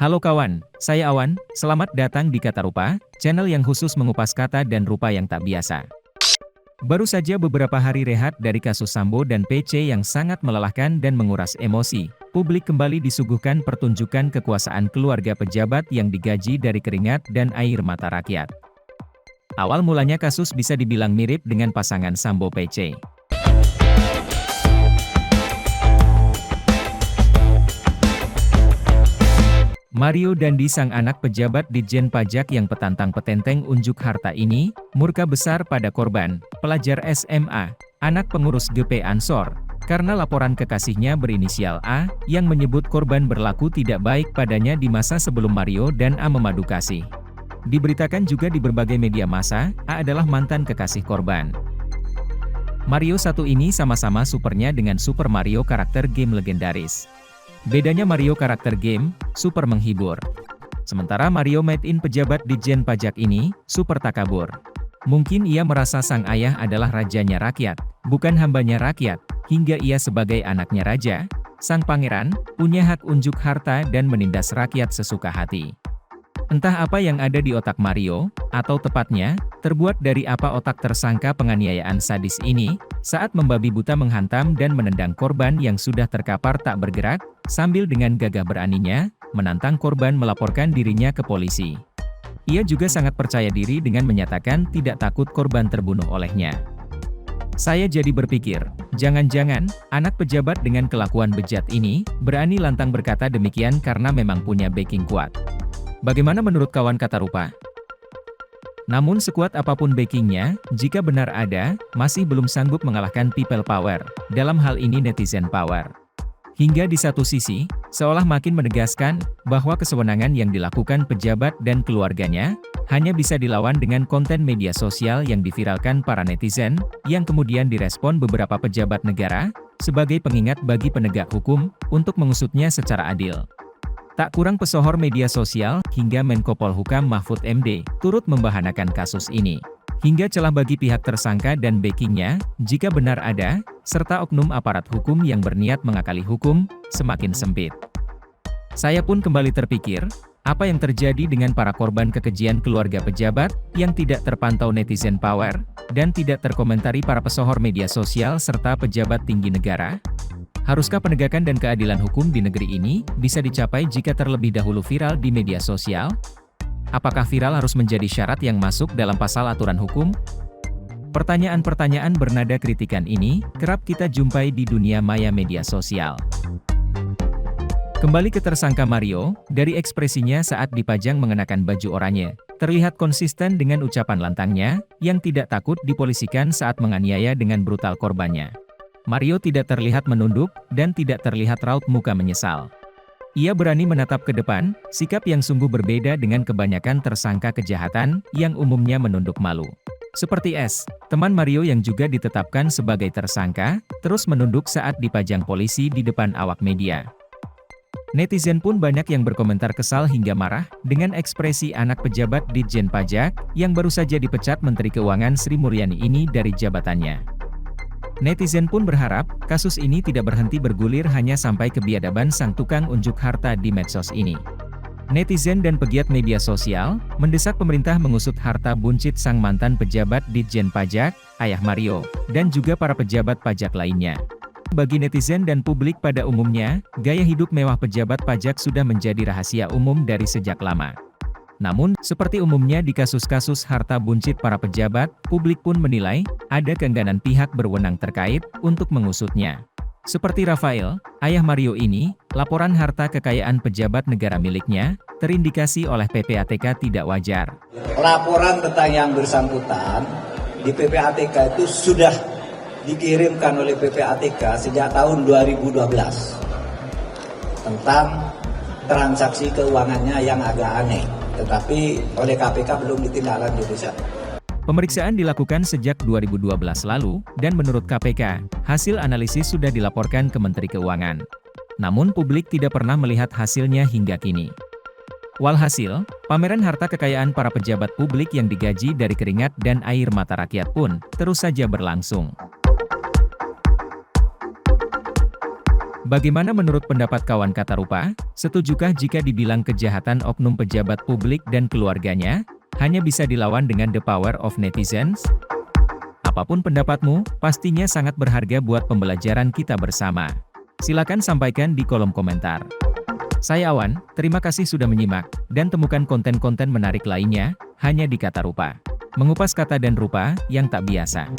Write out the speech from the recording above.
Halo kawan, saya Awan, selamat datang di Kata Rupa, channel yang khusus mengupas kata dan rupa yang tak biasa. Baru saja beberapa hari rehat dari kasus Sambo dan PC yang sangat melelahkan dan menguras emosi, publik kembali disuguhkan pertunjukan kekuasaan keluarga pejabat yang digaji dari keringat dan air mata rakyat. Awal mulanya kasus bisa dibilang mirip dengan pasangan Sambo PC. Mario Dandi, sang anak pejabat Ditjen Pajak yang petantang-petenteng unjuk harta ini, murka besar pada korban, pelajar SMA, anak pengurus GP Ansor, karena laporan kekasihnya berinisial A, yang menyebut korban berlaku tidak baik padanya di masa sebelum Mario dan A memadu kasih. Diberitakan juga di berbagai media massa, A adalah mantan kekasih korban. Mario satu ini sama-sama supernya dengan Super Mario karakter game legendaris. Bedanya Mario karakter game, super menghibur. Sementara Mario made in pejabat Ditjen Pajak ini, super takabur. Mungkin ia merasa sang ayah adalah rajanya rakyat, bukan hambanya rakyat, hingga ia sebagai anaknya raja, sang pangeran, punya hak unjuk harta dan menindas rakyat sesuka hati. Entah apa yang ada di otak Mario, atau tepatnya, terbuat dari apa otak tersangka penganiayaan sadis ini, saat membabi buta menghantam dan menendang korban yang sudah terkapar tak bergerak, sambil dengan gagah beraninya, menantang korban melaporkan dirinya ke polisi. Ia juga sangat percaya diri dengan menyatakan tidak takut korban terbunuh olehnya. Saya jadi berpikir, jangan-jangan, anak pejabat dengan kelakuan bejat ini, berani lantang berkata demikian karena memang punya backing kuat. Bagaimana menurut kawan Kata Rupa? Namun sekuat apapun backingnya, jika benar ada, masih belum sanggup mengalahkan people power, dalam hal ini netizen power. Hingga di satu sisi, seolah makin menegaskan, bahwa kesewenangan yang dilakukan pejabat dan keluarganya, hanya bisa dilawan dengan konten media sosial yang diviralkan para netizen, yang kemudian direspon beberapa pejabat negara, sebagai pengingat bagi penegak hukum, untuk mengusutnya secara adil. Tak kurang pesohor media sosial, hingga Menko Polhukam Mahfud MD, turut membahanakan kasus ini. Hingga celah bagi pihak tersangka dan backingnya, jika benar ada, serta oknum aparat hukum yang berniat mengakali hukum, semakin sempit. Saya pun kembali terpikir, apa yang terjadi dengan para korban kekejian keluarga pejabat, yang tidak terpantau netizen power, dan tidak terkomentari para pesohor media sosial serta pejabat tinggi negara? Haruskah penegakan dan keadilan hukum di negeri ini bisa dicapai jika terlebih dahulu viral di media sosial? Apakah viral harus menjadi syarat yang masuk dalam pasal aturan hukum? Pertanyaan-pertanyaan bernada kritikan ini kerap kita jumpai di dunia maya media sosial. Kembali ke tersangka Mario, dari ekspresinya saat dipajang mengenakan baju oranye, terlihat konsisten dengan ucapan lantangnya, yang tidak takut dipolisikan saat menganiaya dengan brutal korbannya. Mario tidak terlihat menunduk, dan tidak terlihat raut muka menyesal. Ia berani menatap ke depan, sikap yang sungguh berbeda dengan kebanyakan tersangka kejahatan, yang umumnya menunduk malu. Seperti S, teman Mario yang juga ditetapkan sebagai tersangka, terus menunduk saat dipajang polisi di depan awak media. Netizen pun banyak yang berkomentar kesal hingga marah, dengan ekspresi anak pejabat Ditjen Pajak, yang baru saja dipecat Menteri Keuangan Sri Mulyani ini dari jabatannya. Netizen pun berharap, kasus ini tidak berhenti bergulir hanya sampai kebiadaban sang tukang unjuk harta di medsos ini. Netizen dan pegiat media sosial, mendesak pemerintah mengusut harta buncit sang mantan pejabat Ditjen Pajak, ayah Mario, dan juga para pejabat pajak lainnya. Bagi netizen dan publik pada umumnya, gaya hidup mewah pejabat pajak sudah menjadi rahasia umum dari sejak lama. Namun, seperti umumnya di kasus-kasus harta buncit para pejabat, publik pun menilai, ada keengganan pihak berwenang terkait, untuk mengusutnya. Seperti Rafael, ayah Mario ini, laporan harta kekayaan pejabat negara miliknya, terindikasi oleh PPATK tidak wajar. Laporan tentang yang bersangkutan, di PPATK itu sudah dikirimkan oleh PPATK sejak tahun 2012. Tentang transaksi keuangannya yang agak aneh. Tetapi oleh KPK belum ditindaklanjuti. Pemeriksaan dilakukan sejak 2012 lalu, dan menurut KPK, hasil analisis sudah dilaporkan ke Menteri Keuangan. Namun publik tidak pernah melihat hasilnya hingga kini. Walhasil, pameran harta kekayaan para pejabat publik yang digaji dari keringat dan air mata rakyat pun, terus saja berlangsung. Bagaimana menurut pendapat kawan Kata Rupa? Setujukah jika dibilang kejahatan oknum pejabat publik dan keluarganya hanya bisa dilawan dengan the power of netizens? Apapun pendapatmu, pastinya sangat berharga buat pembelajaran kita bersama. Silakan sampaikan di kolom komentar. Saya Awan, terima kasih sudah menyimak, dan temukan konten-konten menarik lainnya hanya di Kata Rupa. Mengupas kata dan rupa yang tak biasa.